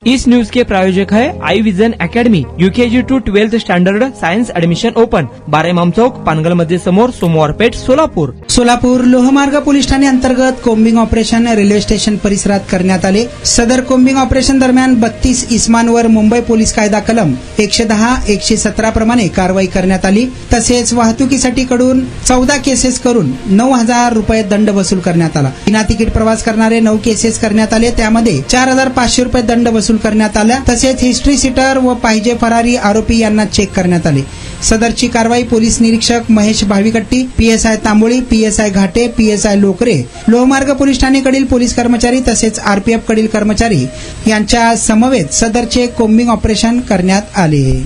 इस news के प्रायोजक है I Vision Academy, UKG to 12th standard science admission open, 12 Imam Chowk, Pangal मध्ये समोर, सोमवार पेठ, सोलापूर. सोलापूर लोहमार्ग पोलीस ठाणे अंतर्गत कोम्बिंग ऑपरेशन रेल्वे स्टेशन परिसरात करण्यात आले. सदर कोम्बिंग ऑपरेशन दरम्यान 32 इस्मांवर मुंबई पोलीस कायदा कलम 110-117 प्रमाणे कारवाई करण्यात आली. तसेच वाहतुकीसाठी कडून 14 केसेस करून 9,000 रुपये दंड वसूल करण्यात आला. विना तिकीट प्रवास करणारे 9 केसेस करण्यात आले. त्यामध्ये 4,500 रुपये दंड वसूल करण्यात आला. तसेच हिस्ट्री सीटर व पाहिजे फरारी आरोपी यांना चेक करण्यात आले. सदरची कारवाई पोलीस निरीक्षक महेश भाविकट्टी, पीएसआय तांबोळी, पीएसआय घाटे, पीएसआय लोकरे, लोहमार्ग पोलीस ठाणेकडील पोलीस कर्मचारी तसेच आरपीएफ कडील कर्मचारी यांच्या समवेत सदरचे कोम्बिंग ऑपरेशन करण्यात आले.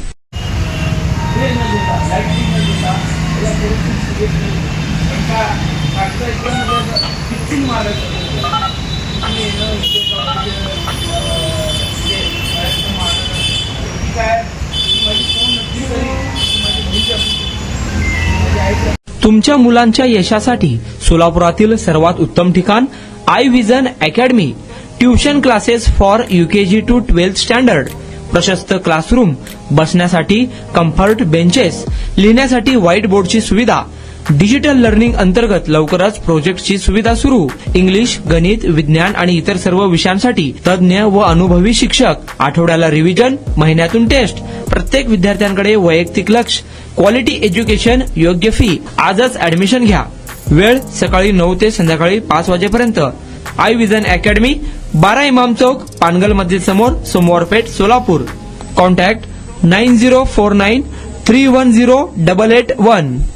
तुमच्या मुलांच्या यशासाठी सोलापुरातील सर्वात उत्तम ठिकाण I Vision Academy. Tuition classes for UKG to 12th standard. प्रशस्त क्लासरूम, बसण्यासाठी कम्फर्ट बेंचेस, लिहिण्यासाठी व्हाईट बोर्डची सुविधा. डिजिटल लर्निंग अंतर्गत लवकरच प्रोजेक्टची सुविधा सुरू. इंग्लिश, गणित, विज्ञान आणि इतर सर्व विषयांसाठी तज्ञ व अनुभवी शिक्षक. आठवड्याला रिव्हिजन, महिन्यातून टेस्ट. प्रत्येक विद्यार्थ्यांकडे वैयक्तिक लक्ष. क्वालिटी एज्युकेशन, योग्य फी. आजच ऍडमिशन घ्या. वेळ सकाळी 9 ते संध्याकाळी 5 वाजेपर्यंत. आई विजन अकॅडमी, 12 इमाम चौक, पानगल मस्जिद समोर, सोमवार पेठ, सोलापूर. कॉन्टॅक्ट 9049310881.